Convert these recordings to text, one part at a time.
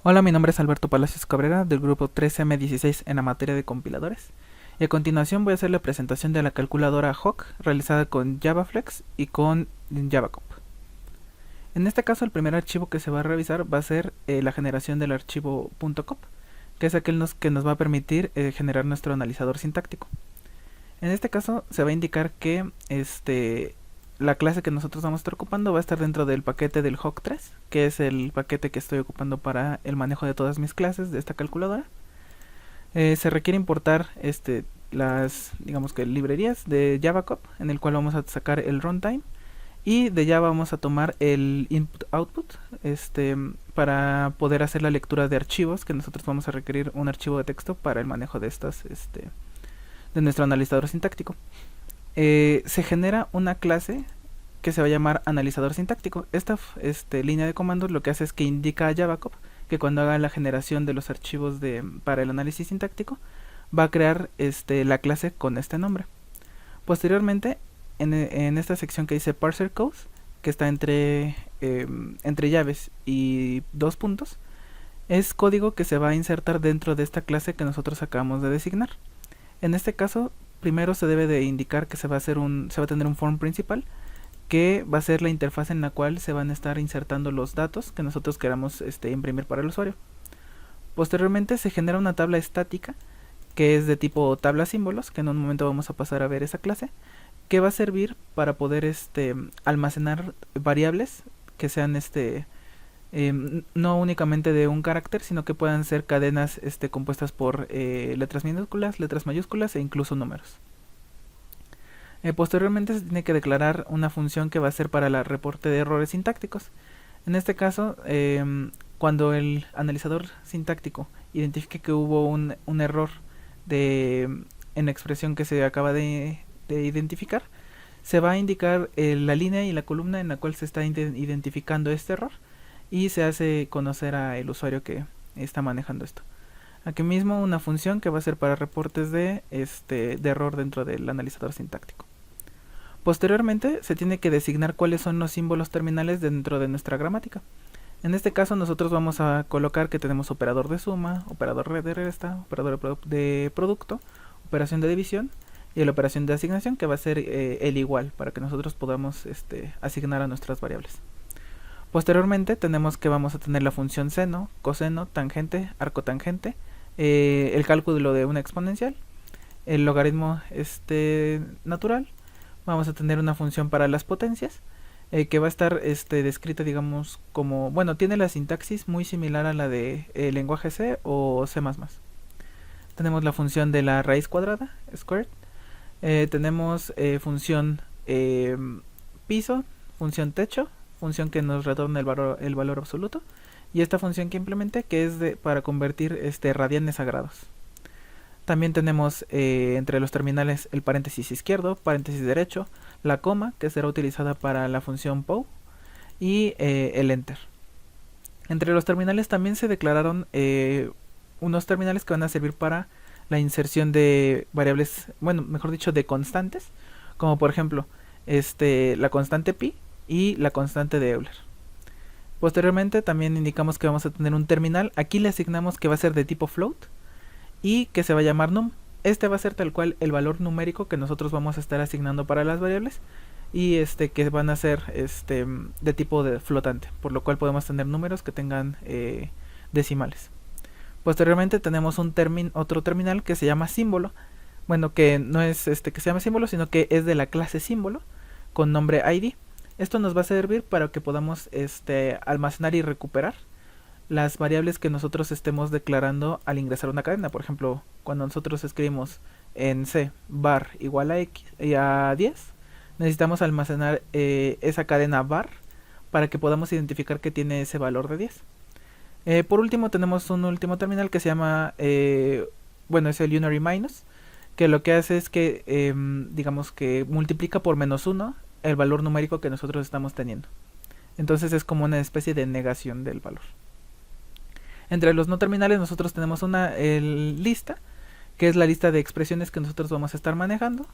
Hola, mi nombre es Alberto Palacios Cabrera del grupo 3M16 en la materia de compiladores. Y a continuación voy a hacer la presentación de la calculadora Hawk realizada con JavaFlex y con JavaCop. En este caso el primer archivo que se va a revisar va a ser la generación del archivo .cop, que es aquel que nos va a permitir generar nuestro analizador sintáctico. En este caso se va a indicar que la clase que nosotros vamos a estar ocupando va a estar dentro del paquete del Hawk3, que es el paquete que estoy ocupando para el manejo de todas mis clases de esta calculadora. Se requiere importar las, digamos que librerías de JavaCop, en el cual vamos a sacar el runtime, y de Java vamos a tomar el input-output para poder hacer la lectura de archivos, que nosotros vamos a requerir un archivo de texto para el manejo de estas de nuestro analizador sintáctico. Se genera una clase que se va a llamar analizador sintáctico. Esta línea de comandos lo que hace es que indica a JavaCop que cuando haga la generación de los archivos para el análisis sintáctico va a crear la clase con este nombre. Posteriormente, en esta sección que dice parser codes, que está entre llaves y dos puntos, es código que se va a insertar dentro de esta clase que nosotros acabamos de designar. En este caso, primero se debe de indicar que se va a tener un form principal, que va a ser la interfaz en la cual se van a estar insertando los datos que nosotros queramos imprimir para el usuario. Posteriormente se genera una tabla estática que es de tipo tabla símbolos, que en un momento vamos a pasar a ver esa clase, que va a servir para poder almacenar variables que sean no únicamente de un carácter, sino que puedan ser cadenas compuestas por letras minúsculas, letras mayúsculas e incluso números. Posteriormente se tiene que declarar una función que va a ser para el reporte de errores sintácticos. En este caso, cuando el analizador sintáctico identifique que hubo un error en la expresión que se acaba de identificar, se va a indicar la línea y la columna en la cual se está identificando este error, y se hace conocer al usuario que está manejando esto. Aquí mismo una función que va a ser para reportes de error dentro del analizador sintáctico. Posteriormente se tiene que designar cuáles son los símbolos terminales dentro de nuestra gramática. En este caso nosotros vamos a colocar que tenemos operador de suma, operador de resta, operador de producto, operación de división y la operación de asignación, que va a ser el igual, para que nosotros podamos asignar a nuestras variables. Posteriormente tenemos que vamos a tener la función seno, coseno, tangente, arcotangente, el cálculo de una exponencial, el logaritmo natural. Vamos a tener una función para las potencias, que va a estar descrita, digamos, como, bueno, tiene la sintaxis muy similar a la de lenguaje C o C++. Tenemos la función de la raíz cuadrada, squared. Tenemos función piso, función techo, función que nos retorna el valor absoluto, y esta función que implementé, que es para convertir radianes a grados. También tenemos entre los terminales el paréntesis izquierdo, paréntesis derecho, la coma, que será utilizada para la función POW, y el enter. Entre los terminales también se declararon unos terminales que van a servir para la inserción de variables, bueno, mejor dicho, de constantes, como por ejemplo la constante pi y la constante de Euler. Posteriormente también indicamos que vamos a tener un terminal. Aquí le asignamos que va a ser de tipo float y que se va a llamar num. Este va a ser tal cual el valor numérico que nosotros vamos a estar asignando para las variables, y que van a ser de tipo de flotante, por lo cual podemos tener números que tengan decimales. Posteriormente tenemos otro terminal que se llama símbolo. Bueno, que no es que se llama símbolo, sino que es de la clase símbolo con nombre ID. Esto nos va a servir para que podamos almacenar y recuperar las variables que nosotros estemos declarando al ingresar una cadena. Por ejemplo, cuando nosotros escribimos en C var igual a x y a 10, necesitamos almacenar esa cadena var para que podamos identificar que tiene ese valor de 10. Por último tenemos un último terminal que se llama bueno, es el unary minus, que lo que hace es que digamos que multiplica por -1 el valor numérico que nosotros estamos teniendo. Entonces es como una especie de negación del valor. Entre los no terminales nosotros tenemos una lista, que es la lista de expresiones que nosotros vamos a estar manejando.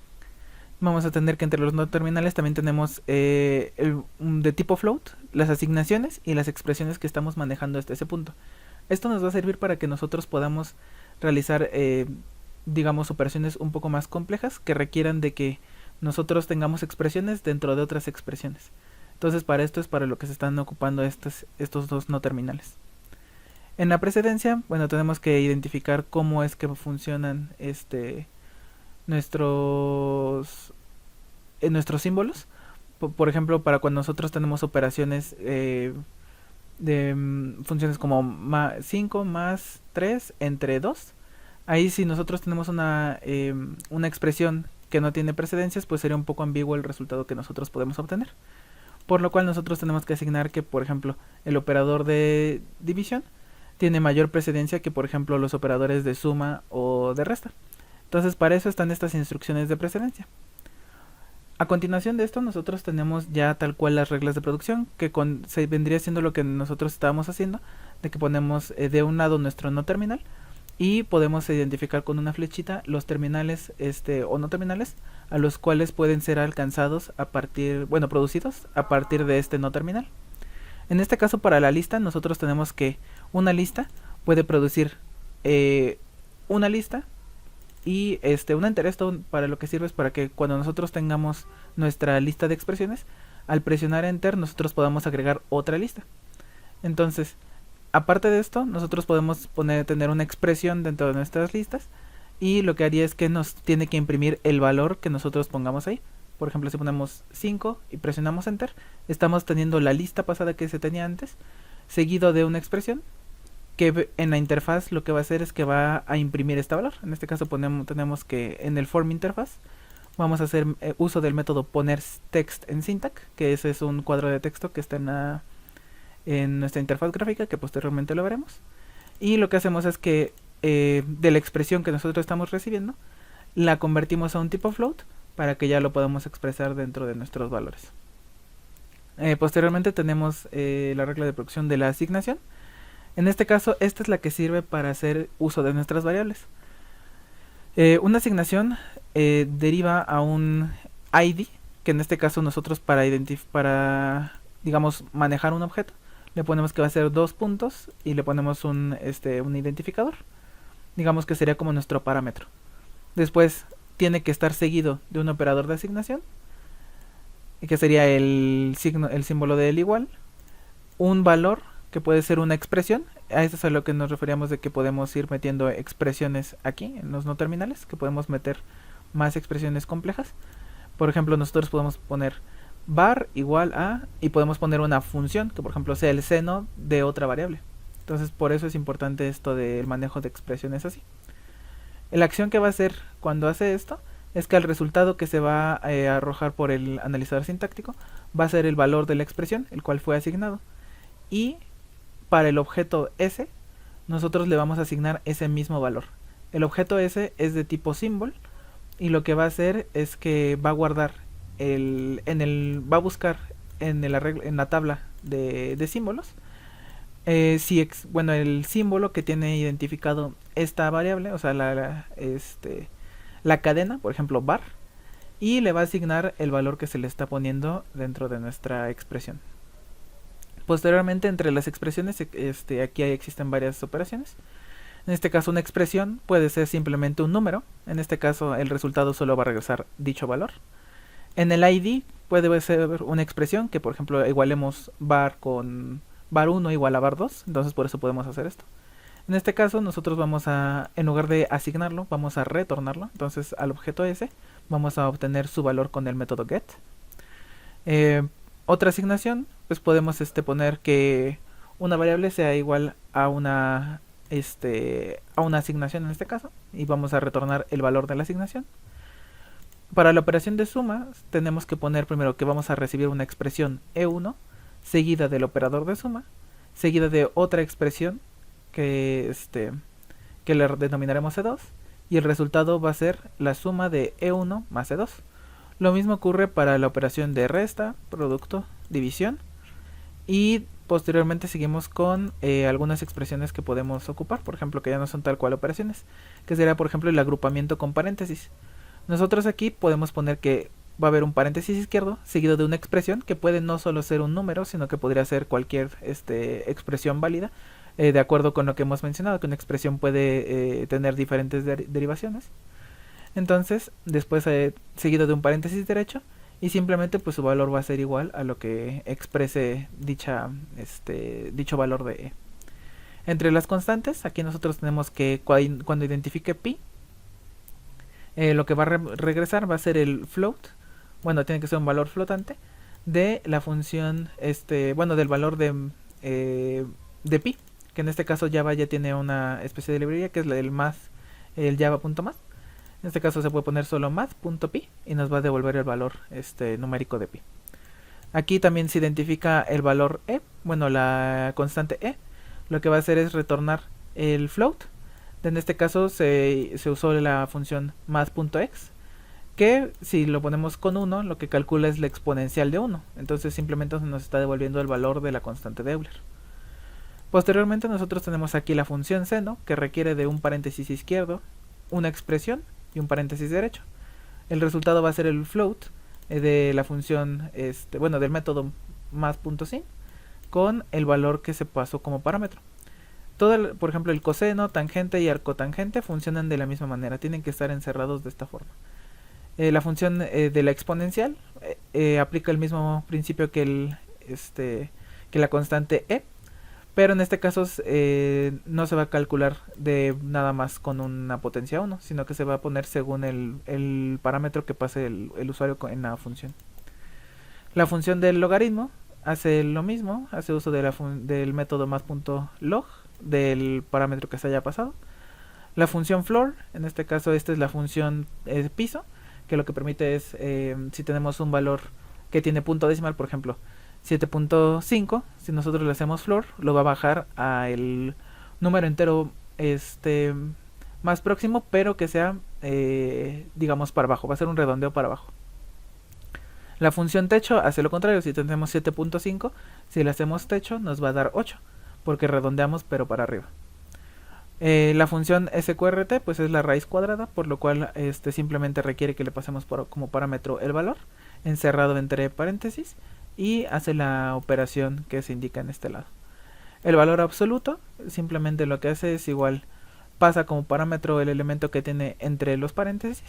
Vamos a tener que entre los no terminales también tenemos de tipo float, las asignaciones y las expresiones que estamos manejando hasta ese punto. Esto nos va a servir para que nosotros podamos realizar, digamos, operaciones un poco más complejas que requieran de que nosotros tengamos expresiones dentro de otras expresiones. Entonces para esto es para lo que se están ocupando estos dos no terminales. En la precedencia, bueno, tenemos que identificar cómo es que funcionan nuestros símbolos. Por ejemplo, para cuando nosotros tenemos operaciones de funciones como 5 más 3 entre 2, ahí si nosotros tenemos una expresión que no tiene precedencias, pues sería un poco ambiguo el resultado que nosotros podemos obtener. Por lo cual nosotros tenemos que asignar que, por ejemplo, el operador de división tiene mayor precedencia que, por ejemplo, los operadores de suma o de resta. Entonces para eso están estas instrucciones de precedencia. A continuación de esto nosotros tenemos ya tal cual las reglas de producción, que se vendría siendo lo que nosotros estábamos haciendo, de que ponemos de un lado nuestro no terminal y podemos identificar con una flechita los terminales o no terminales a los cuales pueden ser alcanzados a partir, bueno, producidos a partir de este no terminal. En este caso para la lista nosotros tenemos que una lista puede producir una lista y un enter. Esto para lo que sirve es para que cuando nosotros tengamos nuestra lista de expresiones, al presionar enter nosotros podamos agregar otra lista. Entonces, aparte de esto, nosotros podemos tener una expresión dentro de nuestras listas y lo que haría es que nos tiene que imprimir el valor que nosotros pongamos ahí. Por ejemplo, si ponemos 5 y presionamos enter, estamos teniendo la lista pasada que se tenía antes, seguido de una expresión que en la interfaz lo que va a hacer es que va a imprimir este valor. En este caso tenemos que en el form interfaz vamos a hacer uso del método poner text en syntax, que ese es un cuadro de texto que está en nuestra interfaz gráfica, que posteriormente lo veremos. Y lo que hacemos es que de la expresión que nosotros estamos recibiendo, la convertimos a un tipo float para que ya lo podamos expresar dentro de nuestros valores. Posteriormente tenemos la regla de producción de la asignación. En este caso, esta es la que sirve para hacer uso de nuestras variables. Una asignación deriva a un ID, que en este caso nosotros para digamos, manejar un objeto, le ponemos que va a ser 2 puntos y le ponemos un identificador. Digamos que sería como nuestro parámetro. Después tiene que estar seguido de un operador de asignación, que sería el símbolo del igual, un valor que puede ser una expresión. A esto es a lo que nos referíamos de que podemos ir metiendo expresiones aquí en los no terminales, que podemos meter más expresiones complejas. Por ejemplo, nosotros podemos poner var igual a, y podemos poner una función que por ejemplo sea el seno de otra variable. Entonces por eso es importante esto del manejo de expresiones así. La acción que va a hacer cuando hace esto es que el resultado que se va a arrojar por el analizador sintáctico va a ser el valor de la expresión, el cual fue asignado, y para el objeto S nosotros le vamos a asignar ese mismo valor. El objeto S es de tipo symbol y lo que va a hacer es que va a guardar va a buscar en la tabla de símbolos el símbolo que tiene identificado esta variable, o sea la cadena, por ejemplo var, y le va a asignar el valor que se le está poniendo dentro de nuestra expresión. Posteriormente, entre las expresiones, aquí existen varias operaciones. En este caso, una expresión puede ser simplemente un número. En este caso, el resultado solo va a regresar dicho valor. En el ID puede ser una expresión que, por ejemplo, igualemos var con var 1 igual a var 2. Entonces, por eso podemos hacer esto. En este caso, nosotros vamos a, en lugar de asignarlo, vamos a retornarlo. Entonces, al objeto S vamos a obtener su valor con el método get. Otra asignación, pues podemos poner que una variable sea igual a una asignación en este caso, y vamos a retornar el valor de la asignación. Para la operación de suma tenemos que poner primero que vamos a recibir una expresión E1 seguida del operador de suma, seguida de otra expresión que le denominaremos E2, y el resultado va a ser la suma de E1 más E2. Lo mismo ocurre para la operación de resta, producto, división, y posteriormente seguimos con algunas expresiones que podemos ocupar, por ejemplo, que ya no son tal cual operaciones, que sería por ejemplo el agrupamiento con paréntesis. Nosotros aquí podemos poner que va a haber un paréntesis izquierdo seguido de una expresión que puede no solo ser un número, sino que podría ser cualquier expresión válida, de acuerdo con lo que hemos mencionado, que una expresión puede tener diferentes derivaciones. Entonces, después seguido de un paréntesis derecho, y simplemente pues su valor va a ser igual a lo que exprese dicho valor de e. Entre las constantes, aquí nosotros tenemos que cuando identifique pi, lo que va a regresar va a ser el float, bueno, tiene que ser un valor flotante, de la función, del valor de pi, que en este caso Java ya tiene una especie de librería que es la del más, el java.más. En este caso se puede poner solo math.pi y nos va a devolver el valor numérico de pi. Aquí también se identifica el valor e, bueno, la constante e. Lo que va a hacer es retornar el float. En este caso se usó la función math.x, que si lo ponemos con 1, lo que calcula es la exponencial de 1. Entonces simplemente nos está devolviendo el valor de la constante de Euler. Posteriormente nosotros tenemos aquí la función seno, que requiere de un paréntesis izquierdo, una expresión y un paréntesis derecho. El resultado va a ser el float de la función, del método math.sin, con el valor que se pasó como parámetro. Por ejemplo, el coseno, tangente y arcotangente funcionan de la misma manera, tienen que estar encerrados de esta forma. La función de la exponencial aplica el mismo principio que la constante e, pero en este caso no se va a calcular de nada más con una potencia 1, sino que se va a poner según el parámetro que pase el usuario en la función. La función del logaritmo hace lo mismo, hace uso del método math.log del parámetro que se haya pasado. La función floor, en este caso esta es la función piso, que lo que permite es, si tenemos un valor que tiene punto decimal, por ejemplo 7.5, si nosotros le hacemos floor, lo va a bajar a el número entero más próximo, pero que sea digamos para abajo, va a ser un redondeo para abajo. La función techo hace lo contrario, si tenemos 7.5, si le hacemos techo nos va a dar 8, porque redondeamos pero para arriba. La función sqrt pues es la raíz cuadrada, por lo cual simplemente requiere que le pasemos como parámetro el valor, encerrado entre paréntesis, y hace la operación que se indica en este lado. El valor absoluto simplemente lo que hace es igual, pasa como parámetro el elemento que tiene entre los paréntesis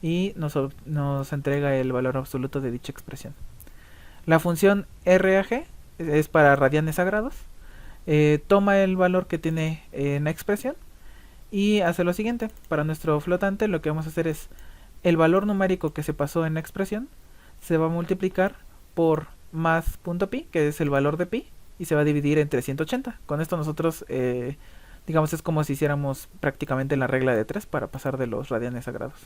y nos entrega el valor absoluto de dicha expresión. La función RAG es para radianes a grados, toma el valor que tiene en la expresión y hace lo siguiente. Para nuestro flotante lo que vamos a hacer es el valor numérico que se pasó en la expresión se va a multiplicar por math.pi, que es el valor de pi, y se va a dividir entre 180. Con esto nosotros digamos es como si hiciéramos prácticamente la regla de 3 para pasar de los radianes a grados.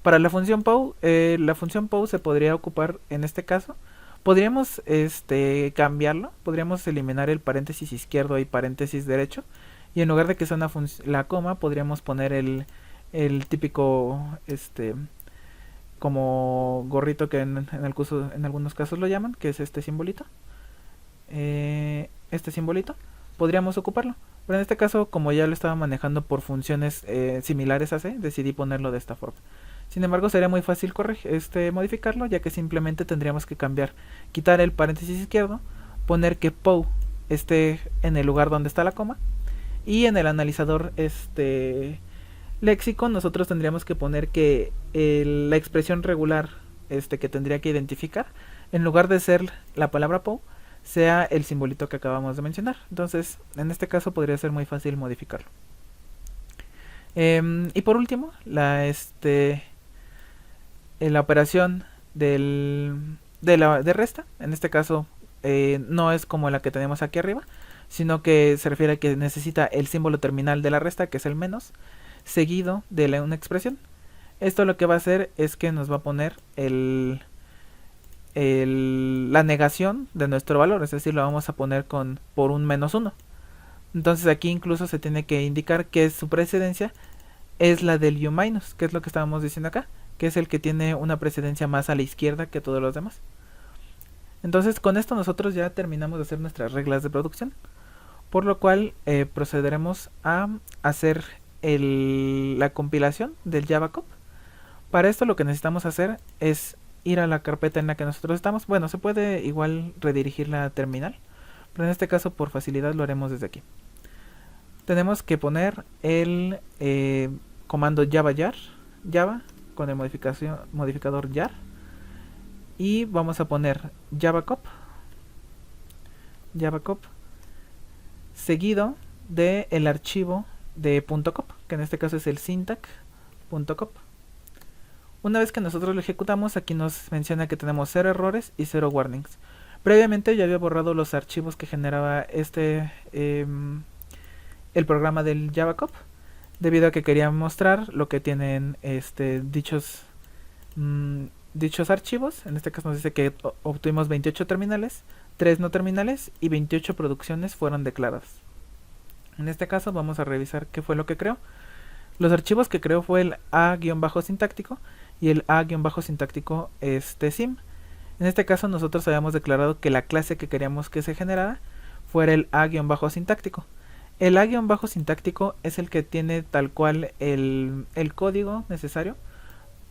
Para la función POW se podría ocupar en este caso. Podríamos cambiarlo, podríamos eliminar el paréntesis izquierdo y paréntesis derecho, y en lugar de que sea la coma, podríamos poner el típico como gorrito que en algunos casos lo llaman, que es este simbolito. Podríamos ocuparlo, pero en este caso, como ya lo estaba manejando por funciones similares a C, decidí ponerlo de esta forma. Sin embargo, sería muy fácil modificarlo, ya que simplemente tendríamos que quitar el paréntesis izquierdo, poner que POW esté en el lugar donde está la coma, y en el analizador léxico nosotros tendríamos que poner que la expresión regular que tendría que identificar, en lugar de ser la palabra POW, sea el simbolito que acabamos de mencionar. Entonces, en este caso podría ser muy fácil modificarlo. Y por último, la operación de resta, en este caso no es como la que tenemos aquí arriba, sino que se refiere a que necesita el símbolo terminal de la resta, que es el menos, seguido de una expresión. Esto lo que va a hacer es que nos va a poner la negación de nuestro valor, es decir, lo vamos a poner por un menos 1. Entonces aquí incluso se tiene que indicar que su precedencia es la del u-, que es lo que estábamos diciendo acá, que es el que tiene una precedencia más a la izquierda que todos los demás. Entonces con esto nosotros ya terminamos de hacer nuestras reglas de producción, por lo cual procederemos a hacer la compilación del JavaCop. Para esto lo que necesitamos hacer es ir a la carpeta en la que nosotros estamos. Bueno, se puede igual redirigir la terminal, pero en este caso por facilidad lo haremos desde aquí. Tenemos que poner el comando java con el modificador jar, y vamos a poner javacop seguido de el archivo de .cop, que en este caso es el syntax.cop. Una vez que nosotros lo ejecutamos, aquí nos menciona que tenemos 0 errores y 0 warnings. Previamente ya había borrado los archivos que generaba el programa del javacop, debido a que quería mostrar lo que tienen dichos archivos. En este caso nos dice que obtuvimos 28 terminales, 3 no terminales y 28 producciones fueron declaradas. En este caso vamos a revisar qué fue lo que creó. Los archivos que creó fue el a-sintáctico y el a-sintáctico sim. En este caso nosotros habíamos declarado que la clase que queríamos que se generara fuera el a-sintáctico. El a-sintáctico es el que tiene tal cual el código necesario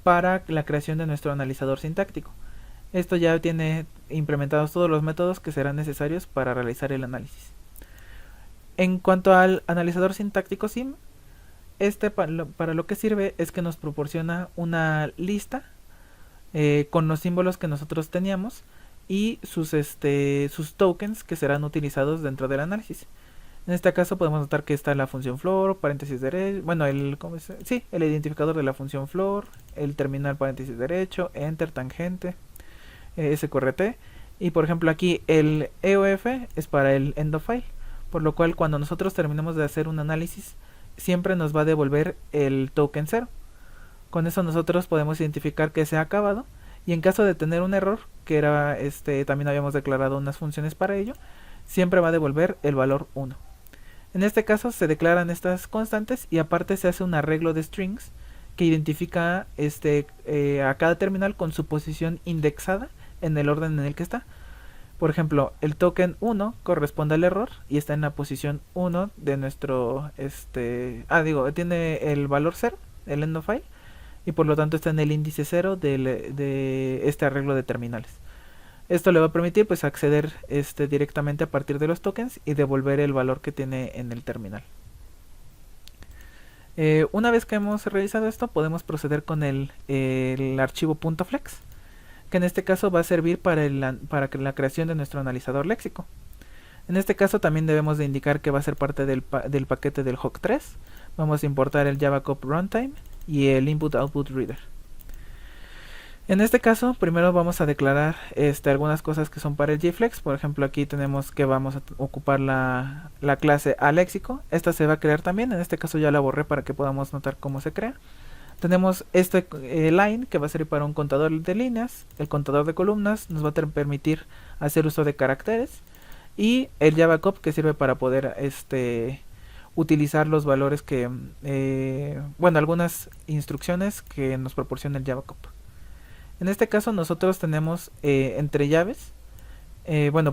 para la creación de nuestro analizador sintáctico. Esto ya tiene implementados todos los métodos que serán necesarios para realizar el análisis. En cuanto al analizador sintáctico sim, para lo que sirve es que nos proporciona una lista con los símbolos que nosotros teníamos y sus tokens que serán utilizados dentro del análisis. En este caso podemos notar que está la función floor, paréntesis derecho, bueno, el identificador de la función floor, el terminal paréntesis derecho, enter, tangente, sqrt, y por ejemplo aquí el EOF es para el end of file, por lo cual cuando nosotros terminemos de hacer un análisis siempre nos va a devolver el token 0. Con eso nosotros podemos identificar que se ha acabado, y en caso de tener un error, que era también habíamos declarado unas funciones para ello, siempre va a devolver el valor 1. En este caso se declaran estas constantes y aparte se hace un arreglo de strings que identifica a cada terminal con su posición indexada en el orden en el que está. Por ejemplo, el token 1 corresponde al error y está en la posición 1 de nuestro tiene el valor 0, el end of file, y por lo tanto está en el índice 0 de este arreglo de terminales. Esto le va a permitir pues acceder directamente a partir de los tokens y devolver el valor que tiene en el terminal. Una vez que hemos realizado esto, podemos proceder con el archivo .flex, que en este caso va a servir para la creación de nuestro analizador léxico. En este caso también debemos de indicar que va a ser parte del paquete del HOC3. Vamos a importar el javacop runtime y el input-output reader. En este caso, primero vamos a declarar algunas cosas que son para el JFlex. Por ejemplo, aquí tenemos que vamos a ocupar la clase aléxico. Esta se va a crear también. En este caso ya la borré para que podamos notar cómo se crea. Tenemos line que va a servir para un contador de líneas. El contador de columnas nos va a permitir hacer uso de caracteres. Y el javacop que sirve para poder utilizar los valores que... algunas instrucciones que nos proporciona el javacop. En este caso nosotros tenemos entre llaves,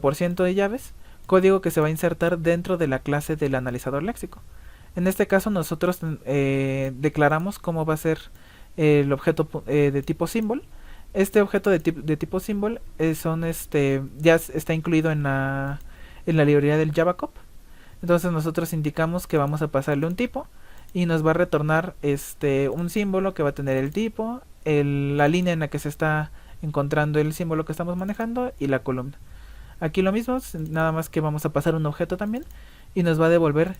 por ciento de llaves, código que se va a insertar dentro de la clase del analizador léxico. En este caso nosotros declaramos cómo va a ser el objeto de tipo symbol. Este objeto de tipo symbol ya está incluido en la librería del javacop. Entonces nosotros indicamos que vamos a pasarle un tipo y nos va a retornar un símbolo que va a tener el tipo, la línea en la que se está encontrando el símbolo que estamos manejando y la columna. Aquí lo mismo, nada más que vamos a pasar un objeto también y nos va a devolver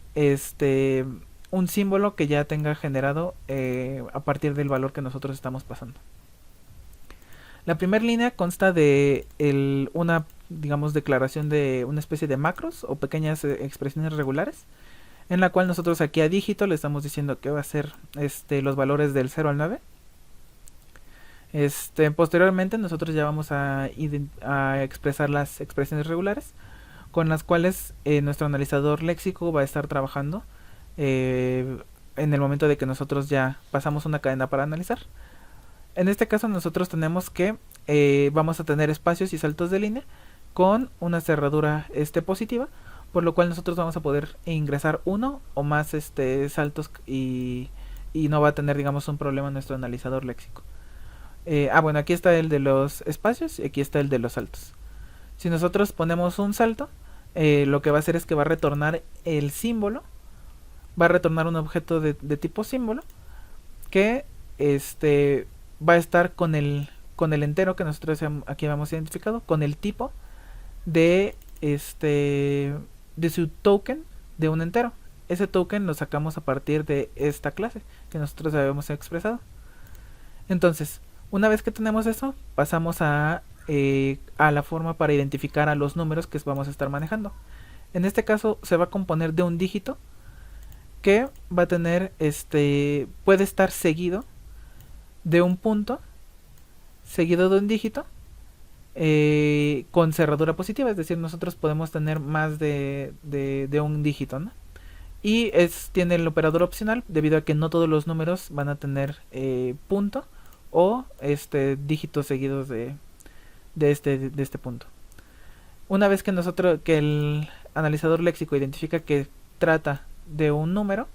un símbolo que ya tenga generado a partir del valor que nosotros estamos pasando. La primera línea consta de una declaración de una especie de macros o pequeñas expresiones regulares, en la cual nosotros aquí a dígito le estamos diciendo que va a ser los valores del 0 al 9. Posteriormente nosotros ya vamos a expresar las expresiones regulares con las cuales nuestro analizador léxico va a estar trabajando en el momento de que nosotros ya pasamos una cadena para analizar. En este caso nosotros tenemos que vamos a tener espacios y saltos de línea con una cerradura positiva, por lo cual nosotros vamos a poder ingresar uno o más saltos y no va a tener un problema en nuestro analizador léxico. Bueno, aquí está el de los espacios y aquí está el de los saltos. Si nosotros ponemos un salto, lo que va a hacer es que va a retornar el símbolo, va a retornar un objeto de tipo símbolo que va a estar con el entero que nosotros aquí habíamos identificado, con el tipo de de su token de un entero. Ese token lo sacamos a partir de esta clase que nosotros habíamos expresado. Entonces, una vez que tenemos eso, pasamos a la forma para identificar a los números que vamos a estar manejando. En este caso se va a componer de un dígito que va a tener, puede estar seguido de un punto, seguido de un dígito, con cerradura positiva, es decir, nosotros podemos tener más de un dígito, ¿no? Y tiene el operador opcional debido a que no todos los números van a tener punto o dígitos seguidos de este punto. Una vez que que el analizador léxico identifica que trata de un número,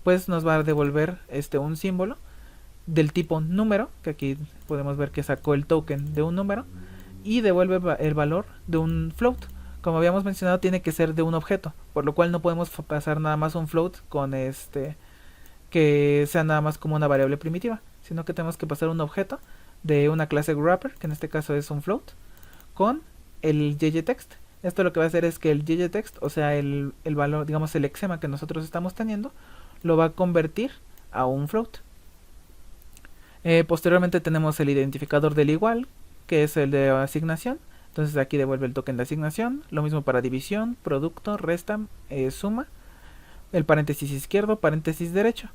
pues nos va a devolver un símbolo del tipo número, que aquí podemos ver que sacó el token de un número, y devuelve el valor de un float. Como habíamos mencionado, tiene que ser de un objeto, por lo cual no podemos pasar nada más un float con que sea nada más como una variable primitiva, sino que tenemos que pasar un objeto de una clase wrapper, que en este caso es un float, con el JText. Esto lo que va a hacer es que el JText, o sea el valor, digamos el lexema que nosotros estamos teniendo, lo va a convertir a un float. Posteriormente tenemos el identificador del igual, que es el de asignación. Entonces aquí devuelve el token de asignación. Lo mismo para división, producto, resta, suma. El paréntesis izquierdo, paréntesis derecho.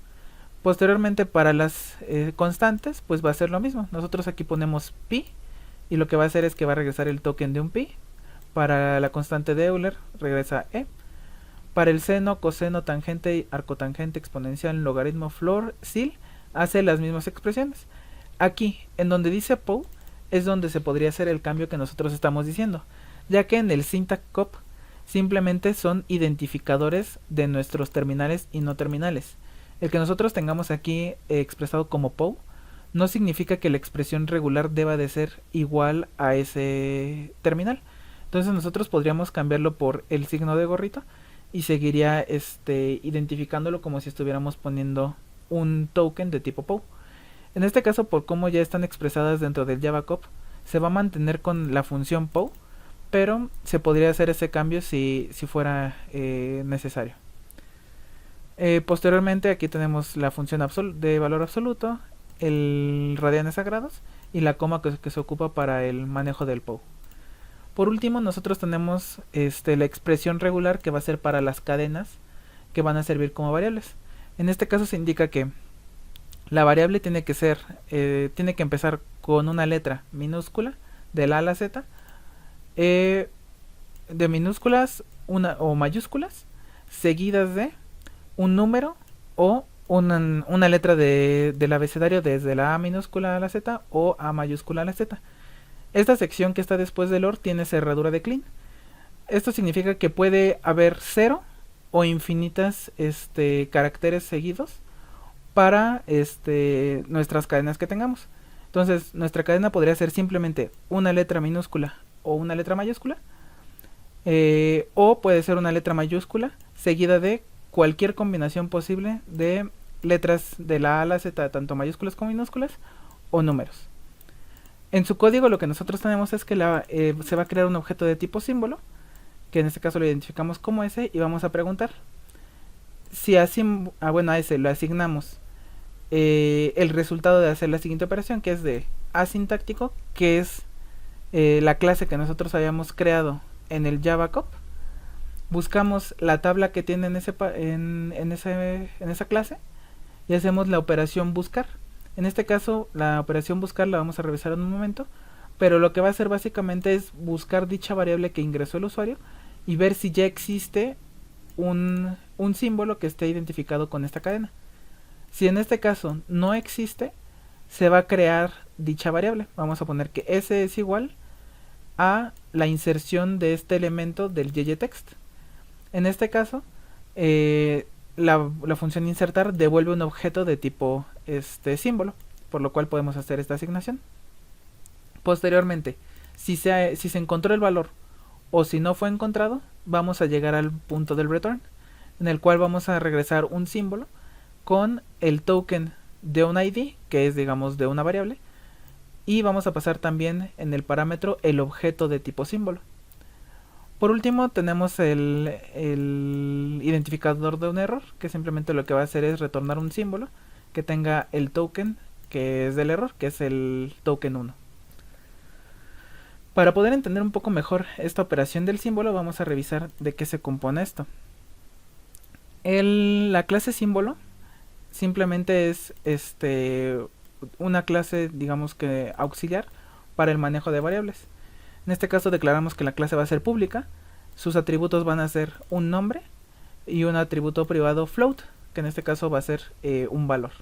Posteriormente para las constantes, pues va a ser lo mismo. Nosotros aquí ponemos pi, y lo que va a hacer es que va a regresar el token de un pi. Para la constante de Euler regresa e. Para el seno, coseno, tangente, arcotangente, exponencial, logaritmo, flor, sil, hace las mismas expresiones. Aquí, en donde dice POW, es donde se podría hacer el cambio que nosotros estamos diciendo, ya que en el syntax cop simplemente son identificadores de nuestros terminales y no terminales. El que nosotros tengamos aquí expresado como POW no significa que la expresión regular deba de ser igual a ese terminal. Entonces nosotros podríamos cambiarlo por el signo de gorrito y seguiría identificándolo como si estuviéramos poniendo un token de tipo POW. En este caso, por cómo ya están expresadas dentro del JavaCop, se va a mantener con la función POW, pero se podría hacer ese cambio si fuera necesario. Posteriormente aquí tenemos la función de valor absoluto, el radianes a grados y la coma que se ocupa para el manejo del POW. Por último, nosotros tenemos la expresión regular, que va a ser para las cadenas que van a servir como variables. En este caso se indica que la variable tiene que ser, tiene que empezar con una letra minúscula de la A a la Z, de minúsculas o mayúsculas, seguidas de un número o una letra del abecedario desde la A minúscula a la Z o A mayúscula a la Z. Esta sección que está después del OR tiene cerradura de clean. Esto significa que puede haber 0 o infinitas caracteres seguidos para nuestras cadenas que tengamos. Entonces nuestra cadena podría ser simplemente una letra minúscula o una letra mayúscula, o puede ser una letra mayúscula seguida de cualquier combinación posible de letras de la A a la Z, tanto mayúsculas como minúsculas, o números. En su código lo que nosotros tenemos es que se va a crear un objeto de tipo símbolo, que en este caso lo identificamos como S, y vamos a preguntar si a ese le asignamos el resultado de hacer la siguiente operación, que es de asintáctico, que es la clase que nosotros habíamos creado en el JavaCop. Buscamos la tabla que tiene en esa clase y hacemos la operación buscar. En este caso la operación buscar la vamos a revisar en un momento, pero lo que va a hacer básicamente es buscar dicha variable que ingresó el usuario y ver si ya existe un símbolo que esté identificado con esta cadena. Si en este caso no existe, se va a crear dicha variable. Vamos a poner que S es igual a la inserción de este elemento del JText. En este caso, la función insertar devuelve un objeto de tipo símbolo, por lo cual podemos hacer esta asignación. Posteriormente, si se encontró el valor o si no fue encontrado, vamos a llegar al punto del return, en el cual vamos a regresar un símbolo con el token de un ID, que es digamos de una variable, y vamos a pasar también en el parámetro el objeto de tipo símbolo. Por último tenemos el identificador de un error, que simplemente lo que va a hacer es retornar un símbolo que tenga el token que es del error, que es el token 1. Para poder entender un poco mejor esta operación del símbolo, vamos a revisar de qué se compone esto. La clase símbolo simplemente es una clase, digamos que auxiliar, para el manejo de variables. En este caso declaramos que la clase va a ser pública, sus atributos van a ser un nombre y un atributo privado float, que en este caso va a ser un valor.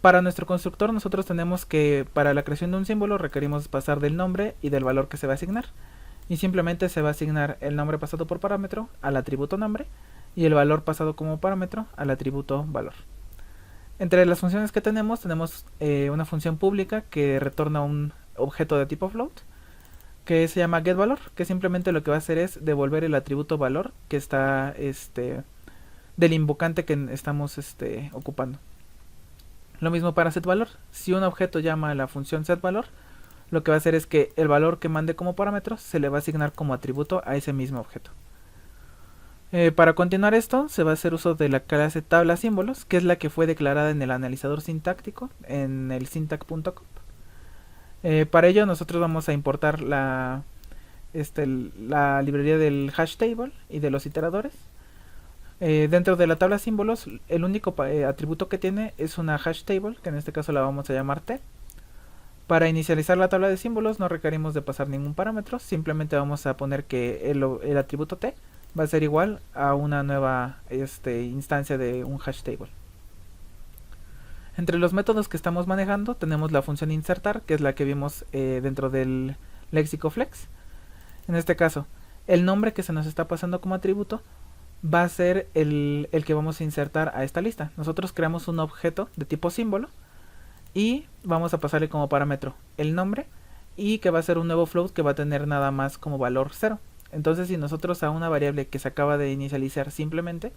Para nuestro constructor nosotros tenemos que para la creación de un símbolo requerimos pasar del nombre y del valor que se va a asignar, y simplemente se va a asignar el nombre pasado por parámetro al atributo nombre y el valor pasado como parámetro al atributo valor. Entre las funciones que tenemos una función pública que retorna un objeto de tipo float que se llama getValor, que simplemente lo que va a hacer es devolver el atributo valor que está del invocante que estamos ocupando. Lo mismo para setValor. Si un objeto llama a la función setValor, lo que va a hacer es que el valor que mande como parámetro se le va a asignar como atributo a ese mismo objeto. Para continuar esto, se va a hacer uso de la clase tabla símbolos, que es la que fue declarada en el analizador sintáctico, en el syntax.conf. Para ello nosotros vamos a importar la librería del hash table y de los iteradores. Dentro de la tabla símbolos, el único atributo que tiene es una hash table, que en este caso la vamos a llamar t. Para inicializar la tabla de símbolos no requerimos de pasar ningún parámetro, simplemente vamos a poner que el atributo t va a ser igual a una nueva instancia de un hash table. Entre los métodos que estamos manejando tenemos la función insertar, que es la que vimos dentro del léxico flex. En este caso, el nombre que se nos está pasando como atributo va a ser el que vamos a insertar a esta lista. Nosotros creamos un objeto de tipo símbolo y vamos a pasarle como parámetro el nombre, y que va a ser un nuevo float que va a tener nada más como valor 0. Entonces si nosotros a una variable que se acaba de inicializar simplemente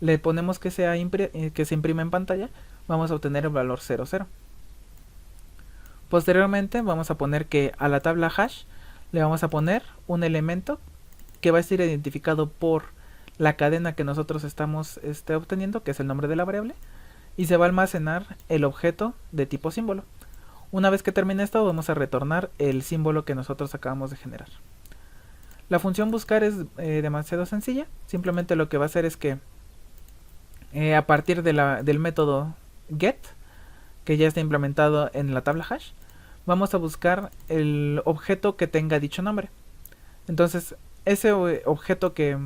le ponemos que se imprime en pantalla, vamos a obtener el valor 00. Posteriormente vamos a poner que a la tabla hash le vamos a poner un elemento que va a ser identificado por la cadena que nosotros estamos obteniendo, que es el nombre de la variable, y se va a almacenar el objeto de tipo símbolo. Una vez que termine esto, vamos a retornar el símbolo que nosotros acabamos de generar. La función buscar es demasiado sencilla. Simplemente lo que va a hacer es que a partir del método get, que ya está implementado en la tabla hash, vamos a buscar el objeto que tenga dicho nombre. Entonces ese objeto que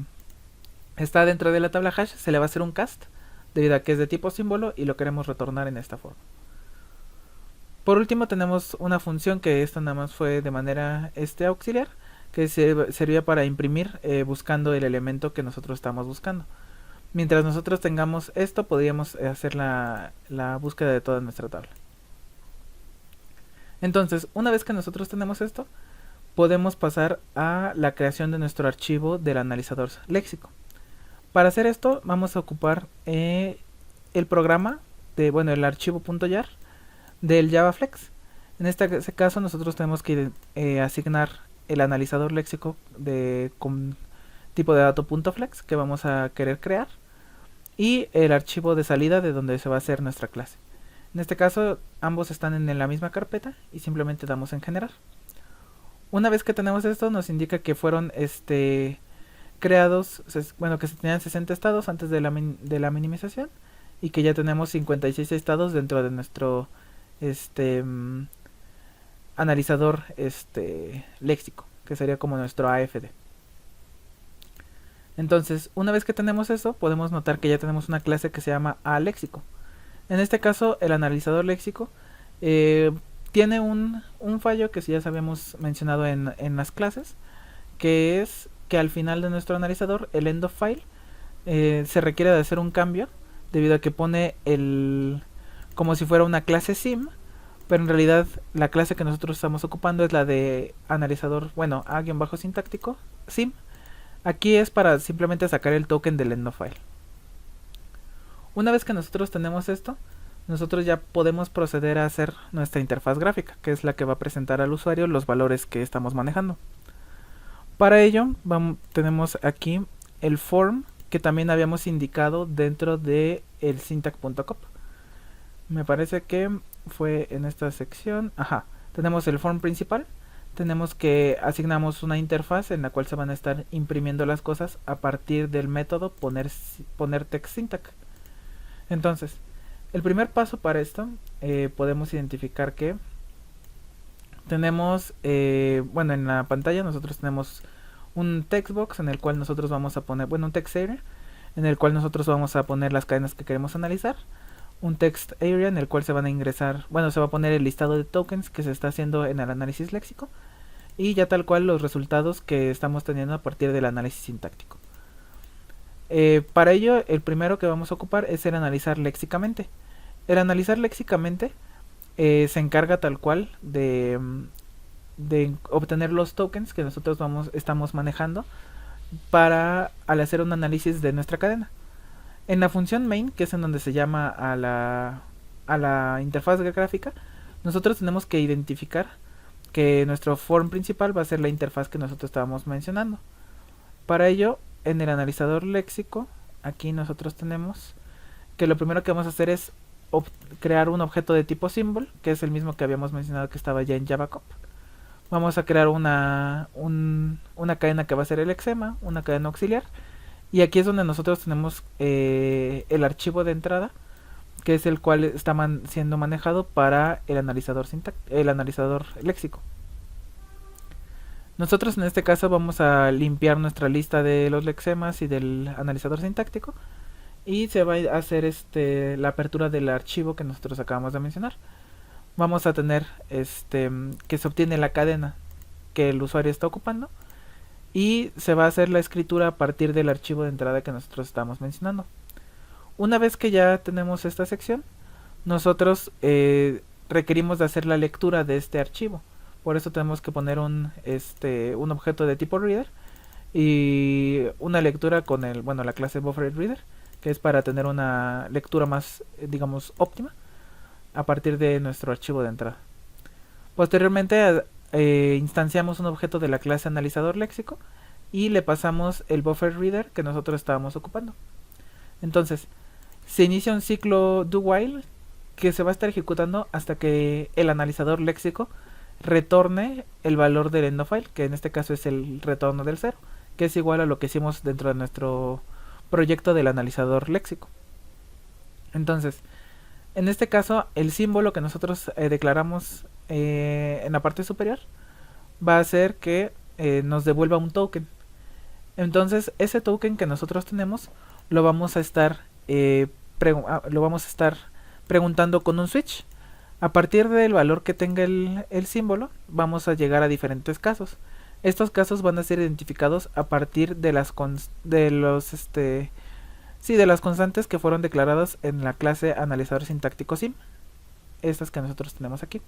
está dentro de la tabla hash se le va a hacer un cast, debido a que es de tipo símbolo y lo queremos retornar en esta forma. Por último tenemos una función que esta nada más fue de manera auxiliar, que servía para imprimir buscando el elemento que nosotros estamos buscando. Mientras nosotros tengamos esto, podríamos hacer la búsqueda de toda nuestra tabla. Entonces, una vez que nosotros tenemos esto, podemos pasar a la creación de nuestro archivo del analizador léxico. Para hacer esto, vamos a ocupar el programa, el archivo .jar del JavaFlex. En este caso, nosotros tenemos que asignar el analizador léxico con tipo de dato .flex que vamos a querer crear, y el archivo de salida de donde se va a hacer nuestra clase. En este caso ambos están en la misma carpeta y simplemente damos en generar. Una vez que tenemos esto, nos indica que fueron creados, que se tenían 60 estados antes de la minimización, y que ya tenemos 56 estados dentro de nuestro analizador léxico, que sería como nuestro AFD. Entonces, una vez que tenemos eso, podemos notar que ya tenemos una clase que se llama aléxico. En este caso, el analizador léxico tiene un fallo que ya habíamos mencionado en las clases, que es que al final de nuestro analizador, el end of file, se requiere de hacer un cambio, debido a que pone como si fuera una clase sim, pero en realidad la clase que nosotros estamos ocupando es la de analizador, bueno, a-sintáctico, sim. Aquí es para simplemente sacar el token del endofile. Una vez que nosotros tenemos esto, nosotros ya podemos proceder a hacer nuestra interfaz gráfica, que es la que va a presentar al usuario los valores que estamos manejando. Para ello, tenemos aquí el form que también habíamos indicado dentro de el syntax.cop. Me parece que fue en esta sección. Ajá, tenemos el form principal. Tenemos que asignamos una interfaz en la cual se van a estar imprimiendo las cosas a partir del método poner text syntax. Entonces, el primer paso para esto, podemos identificar que tenemos, bueno, en la pantalla nosotros tenemos un textbox en el cual nosotros vamos a poner, bueno, un text area en el cual nosotros vamos a poner las cadenas que queremos analizar, un text area en el cual se van a ingresar, bueno, se va a poner el listado de tokens que se está haciendo en el análisis léxico y ya tal cual los resultados que estamos teniendo a partir del análisis sintáctico. Para ello, el primero que vamos a ocupar es el analizar léxicamente. El analizar léxicamente se encarga tal cual de obtener los tokens que nosotros estamos manejando para al hacer un análisis de nuestra cadena. En la función main, que es en donde se llama a la interfaz gráfica, nosotros tenemos que identificar que nuestro form principal va a ser la interfaz que nosotros estábamos mencionando. Para ello, en el analizador léxico, aquí nosotros tenemos que lo primero que vamos a hacer es crear un objeto de tipo symbol, que es el mismo que habíamos mencionado que estaba ya en JavaCop. Vamos a crear una cadena que va a ser el lexema, una cadena auxiliar, y aquí es donde nosotros tenemos el archivo de entrada, que es el cual está siendo manejado para el analizador léxico. Nosotros en este caso vamos a limpiar nuestra lista de los lexemas y del analizador sintáctico y se va a hacer la apertura del archivo que nosotros acabamos de mencionar. Vamos a tener que se obtiene la cadena que el usuario está ocupando y se va a hacer la escritura a partir del archivo de entrada que nosotros estamos mencionando. Una vez que ya tenemos esta sección, nosotros requerimos de hacer la lectura de este archivo. Por eso tenemos que poner un objeto de tipo reader y una lectura con la clase bufferedReader, que es para tener una lectura más, digamos, óptima a partir de nuestro archivo de entrada. Posteriormente instanciamos un objeto de la clase analizador léxico y le pasamos el bufferedReader que nosotros estábamos ocupando. Entonces, se inicia un ciclo do while que se va a estar ejecutando hasta que el analizador léxico retorne el valor del endofile, que en este caso es el retorno del 0, que es igual a lo que hicimos dentro de nuestro proyecto del analizador léxico. Entonces, en este caso, el símbolo que nosotros declaramos en la parte superior va a hacer que nos devuelva un token. Entonces, ese token que nosotros tenemos lo vamos a estar preguntando con un switch. A partir del valor que tenga el símbolo, vamos a llegar a diferentes casos. Estos casos van a ser identificados a partir de las constantes que fueron declaradas en la clase analizador sintáctico sim. Estas que nosotros tenemos aquí.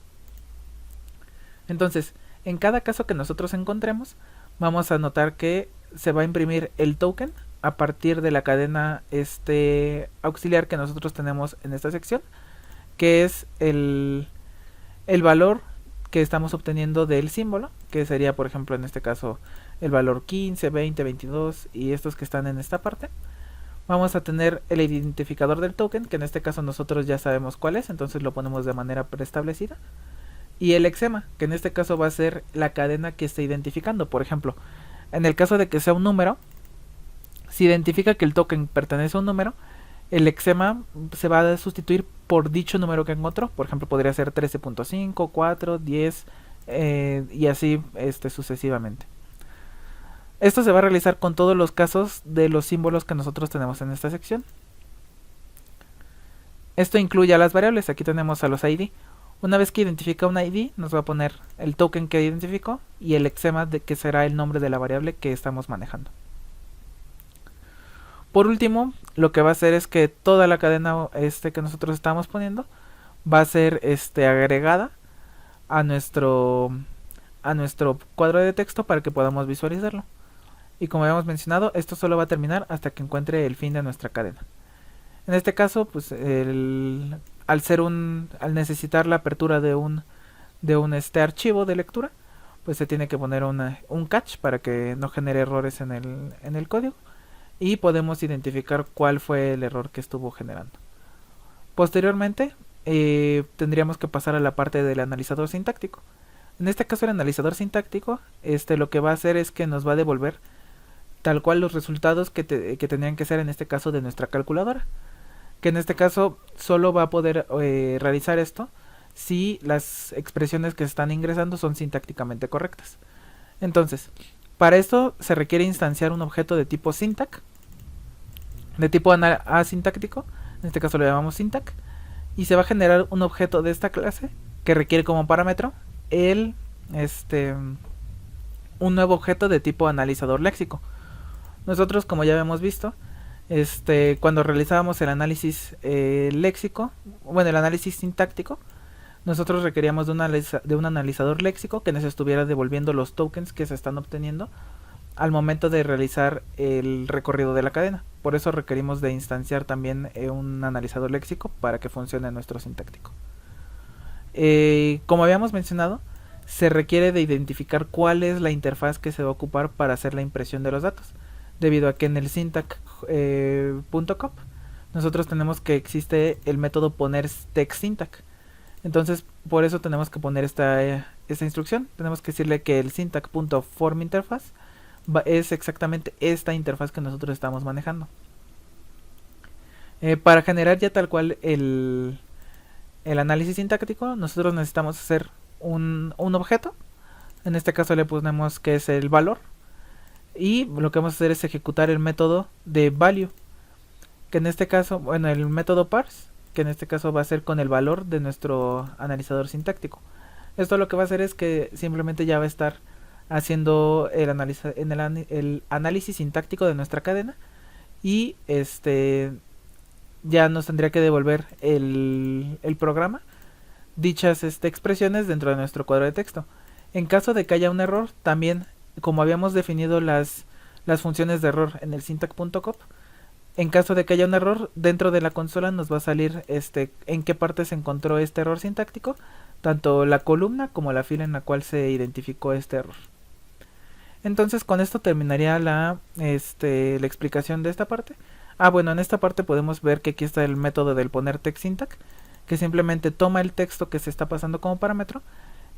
Entonces, en cada caso que nosotros encontremos, vamos a notar que se va a imprimir el token a partir de la cadena auxiliar que nosotros tenemos en esta sección, que es el valor que estamos obteniendo del símbolo, que sería, por ejemplo, en este caso el valor 15, 20, 22 y estos que están en esta parte. Vamos a tener el identificador del token, que en este caso nosotros ya sabemos cuál es, entonces lo ponemos de manera preestablecida. Y el lexema, que en este caso va a ser la cadena que esté identificando. Por ejemplo, en el caso de que sea un número, si identifica que el token pertenece a un número, el lexema se va a sustituir por dicho número que encontró. Por ejemplo, podría ser 13.5, 4, 10 y así sucesivamente. Esto se va a realizar con todos los casos de los símbolos que nosotros tenemos en esta sección. Esto incluye a las variables. Aquí tenemos a los ID. Una vez que identifica un ID, nos va a poner el token que identificó y el lexema que será el nombre de la variable que estamos manejando. Por último, lo que va a hacer es que toda la cadena que nosotros estamos poniendo va a ser agregada a nuestro cuadro de texto para que podamos visualizarlo. Y como habíamos mencionado, esto solo va a terminar hasta que encuentre el fin de nuestra cadena. En este caso, pues al necesitar la apertura de un archivo de lectura, pues se tiene que poner un catch para que no genere errores en el código, y podemos identificar cuál fue el error que estuvo generando. Posteriormente, tendríamos que pasar a la parte del analizador sintáctico. En este caso, el analizador sintáctico lo que va a hacer es que nos va a devolver tal cual los resultados que tendrían que ser en este caso de nuestra calculadora, que en este caso solo va a poder realizar esto si las expresiones que se están ingresando son sintácticamente correctas. Entonces, para esto se requiere instanciar un objeto de tipo syntac, de tipo asintáctico, en este caso lo llamamos syntac, y se va a generar un objeto de esta clase que requiere como parámetro un nuevo objeto de tipo analizador léxico. Nosotros, como ya habíamos visto, cuando realizábamos el análisis léxico, bueno, el análisis sintáctico, nosotros requeríamos de un analizador léxico que nos estuviera devolviendo los tokens que se están obteniendo al momento de realizar el recorrido de la cadena. Por eso requerimos de instanciar también un analizador léxico para que funcione nuestro sintáctico. Como habíamos mencionado, se requiere de identificar cuál es la interfaz que se va a ocupar para hacer la impresión de los datos, debido a que en el syntac.cop nosotros tenemos que existe el método poner text syntac. Entonces, por eso tenemos que poner esta instrucción. Tenemos que decirle que el syntac.formInterface es exactamente esta interfaz que nosotros estamos manejando. Para generar ya tal cual el análisis sintáctico, nosotros necesitamos hacer un objeto. En este caso le ponemos que es el valor, y lo que vamos a hacer es ejecutar el método de value, que en este caso, bueno, el método parse, que en este caso va a ser con el valor de nuestro analizador sintáctico. Esto lo que va a hacer es que simplemente ya va a estar haciendo el análisis sintáctico de nuestra cadena, y ya nos tendría que devolver el programa dichas expresiones dentro de nuestro cuadro de texto. En caso de que haya un error, también, como habíamos definido las funciones de error en el syntac.cop, en caso de que haya un error, dentro de la consola nos va a salir en qué parte se encontró este error sintáctico, tanto la columna como la fila en la cual se identificó este error. Entonces, con esto terminaría la explicación de esta parte. Bueno, en esta parte podemos ver que aquí está el método del poner text syntac, que simplemente toma el texto que se está pasando como parámetro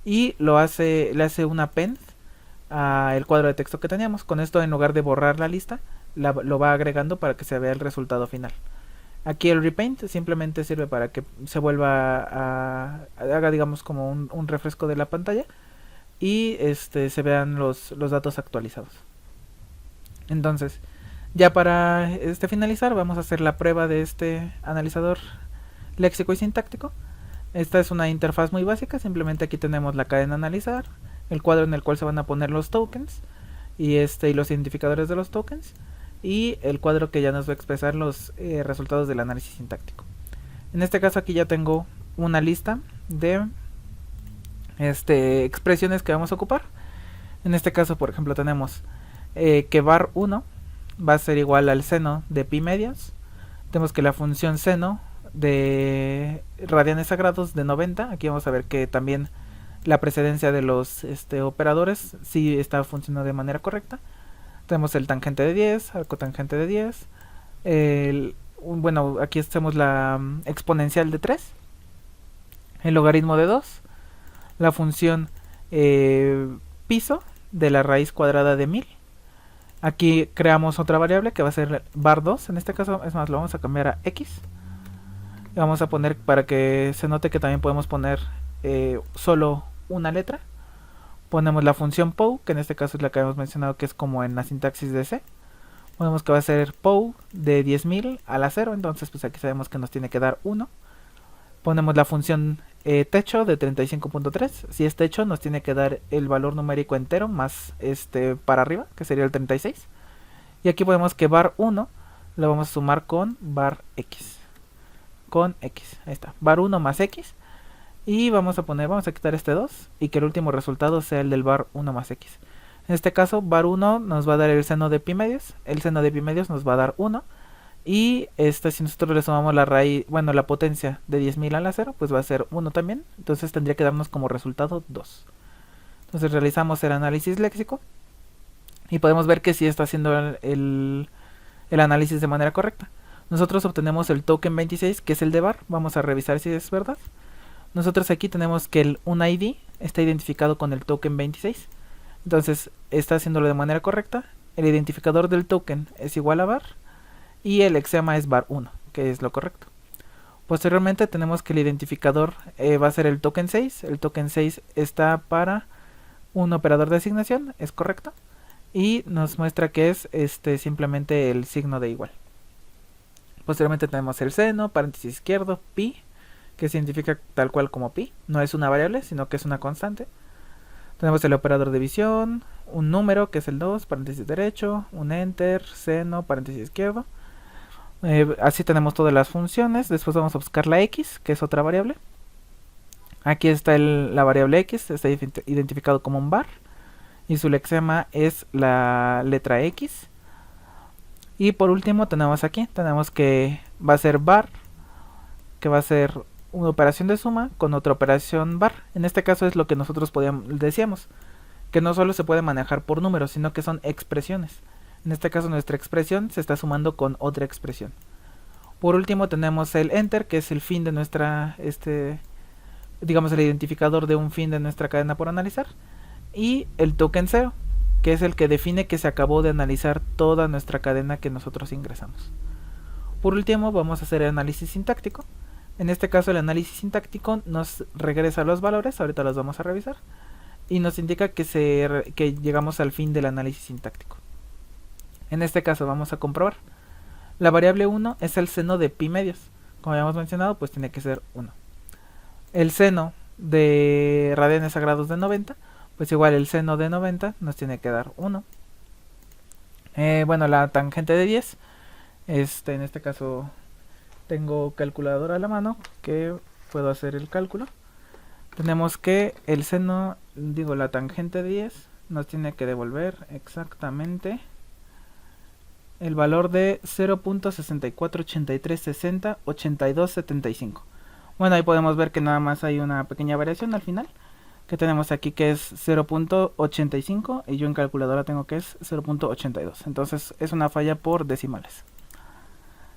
y le hace un append al cuadro de texto que teníamos. Con esto, en lugar de borrar la lista, lo va agregando para que se vea el resultado final. Aquí el repaint simplemente sirve para que se vuelva haga, digamos, como un refresco de la pantalla y se vean los datos actualizados. Entonces, ya para finalizar, vamos a hacer la prueba de este analizador léxico y sintáctico. Esta es una interfaz muy básica. Simplemente aquí tenemos la cadena analizar, el cuadro en el cual se van a poner los tokens y los identificadores de los tokens, y el cuadro que ya nos va a expresar los resultados del análisis sintáctico. En este caso aquí ya tengo una lista de expresiones que vamos a ocupar. En este caso, por ejemplo, tenemos que var 1 va a ser igual al seno de pi medios. Tenemos que la función seno de radianes a grados de 90. Aquí vamos a ver que también la precedencia de los operadores sí está funcionando de manera correcta. Tenemos el tangente de 10, el cotangente de 10. Bueno, aquí hacemos la exponencial de 3, el logaritmo de 2, la función piso de la raíz cuadrada de 1000. Aquí creamos otra variable que va a ser var2. En este caso, es más, lo vamos a cambiar a x. Y vamos a poner, para que se note que también podemos poner solo una letra, ponemos la función pow, que en este caso es la que habíamos mencionado, que es como en la sintaxis de C. Ponemos que va a ser pow de 10.000 a la 0, entonces pues aquí sabemos que nos tiene que dar 1. Ponemos la función techo de 35.3. Si es techo, nos tiene que dar el valor numérico entero más para arriba, que sería el 36. Y aquí podemos que var 1 lo vamos a sumar con var x. con x. Ahí está, var1 más x. Y vamos a quitar este 2 y que el último resultado sea el del var1 más x. En este caso, var1 nos va a dar el seno de pi medios. El seno de pi medios nos va a dar 1. Y si nosotros le sumamos la raíz, bueno, la potencia de 10.000 a la 0, pues va a ser 1 también. Entonces tendría que darnos como resultado 2. Entonces realizamos el análisis léxico. Y podemos ver que sí está haciendo el análisis de manera correcta. Nosotros obtenemos el token 26, que es el de var. Vamos a revisar si es verdad. Nosotros aquí tenemos que un ID está identificado con el token 26. Entonces está haciéndolo de manera correcta. El identificador del token es igual a var. Y el lexema es var1, que es lo correcto. Posteriormente tenemos que el identificador va a ser el token 6. El token 6 está para un operador de asignación, es correcto. Y nos muestra que es simplemente el signo de igual. Posteriormente tenemos el seno, paréntesis izquierdo, pi, que se identifica tal cual como pi. No es una variable, sino que es una constante. Tenemos el operador de división, un número, que es el 2, paréntesis derecho, un enter, seno, paréntesis izquierdo. Así tenemos todas las funciones. Después vamos a buscar la x, que es otra variable. Aquí está la variable x, está identificado como un var. Y su lexema es la letra x. Y por último tenemos aquí, que va a ser var, que va a ser una operación de suma con otra operación var. En este caso es lo que nosotros decíamos, que no solo se puede manejar por números, sino que son expresiones. En este caso nuestra expresión se está sumando con otra expresión. Por último tenemos el enter, que es el fin de nuestra, digamos el identificador de un fin de nuestra cadena por analizar. Y el token 0, que es el que define que se acabó de analizar toda nuestra cadena que nosotros ingresamos. Por último vamos a hacer el análisis sintáctico. En este caso el análisis sintáctico nos regresa los valores, ahorita los vamos a revisar. Y nos indica que llegamos al fin del análisis sintáctico. En este caso vamos a comprobar. La variable 1 es el seno de pi medios. Como habíamos mencionado, pues tiene que ser 1. El seno de radianes a grados de 90, pues igual el seno de 90 nos tiene que dar 1. Bueno, la tangente de 10, en este caso tengo calculadora a la mano, que puedo hacer el cálculo. Tenemos que el seno, la tangente de 10 nos tiene que devolver exactamente el valor de 0.6483608275. Bueno, ahí podemos ver que nada más hay una pequeña variación al final, que tenemos aquí que es 0.85 y yo en calculadora tengo que es 0.82. Entonces es una falla por decimales.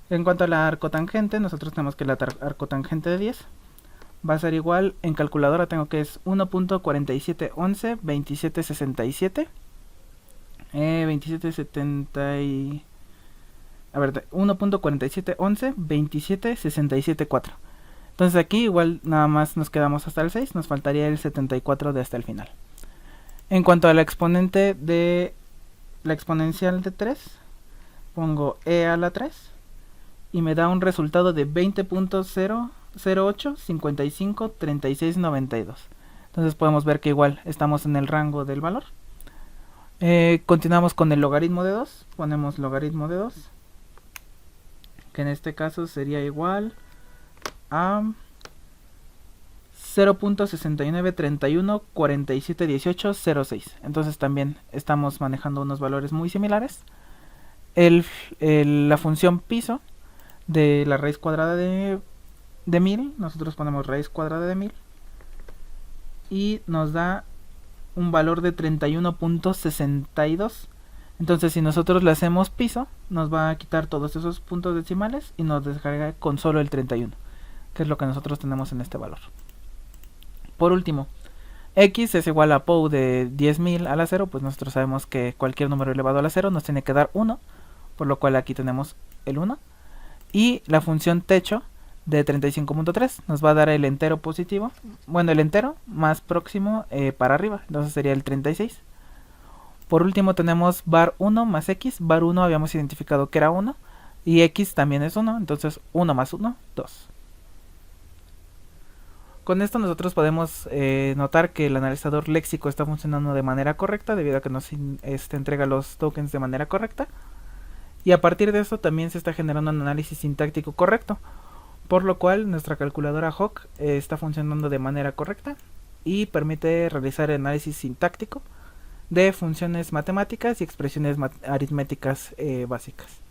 En cuanto a la arcotangente, nosotros tenemos que la arcotangente de 10 va a ser igual, en calculadora tengo que es 1.4711 2767 2770 y... A ver, 1.4711 27674. Entonces aquí igual nada más nos quedamos hasta el 6, nos faltaría el 74 de hasta el final. En cuanto a la exponente de la exponencial de 3, pongo e a la 3 y me da un resultado de 20.008 55 36 92. Entonces podemos ver que igual estamos en el rango del valor. Continuamos con el logaritmo de 2, ponemos logaritmo de 2, que en este caso sería igual a 0.6931471806. Entonces también estamos manejando unos valores muy similares. La función piso de la raíz cuadrada de 1000, nosotros ponemos raíz cuadrada de 1000 y nos da un valor de 31.62. Entonces si nosotros le hacemos piso, nos va a quitar todos esos puntos decimales y nos descarga con solo el 31, que es lo que nosotros tenemos en este valor. Por último, x es igual a POU de 10.000 a la 0, pues nosotros sabemos que cualquier número elevado a la 0 nos tiene que dar 1, por lo cual aquí tenemos el 1. Y la función techo de 35.3 nos va a dar el entero positivo, bueno, el entero más próximo para arriba, entonces sería el 36. Por último tenemos var1 más x, var1 habíamos identificado que era 1 y x también es 1, entonces 1 más 1, 2. Con esto nosotros podemos notar que el analizador léxico está funcionando de manera correcta debido a que nos entrega los tokens de manera correcta. Y a partir de eso también se está generando un análisis sintáctico correcto. por lo cual nuestra calculadora Hawk está funcionando de manera correcta y permite realizar análisis sintáctico de funciones matemáticas y expresiones aritméticas básicas.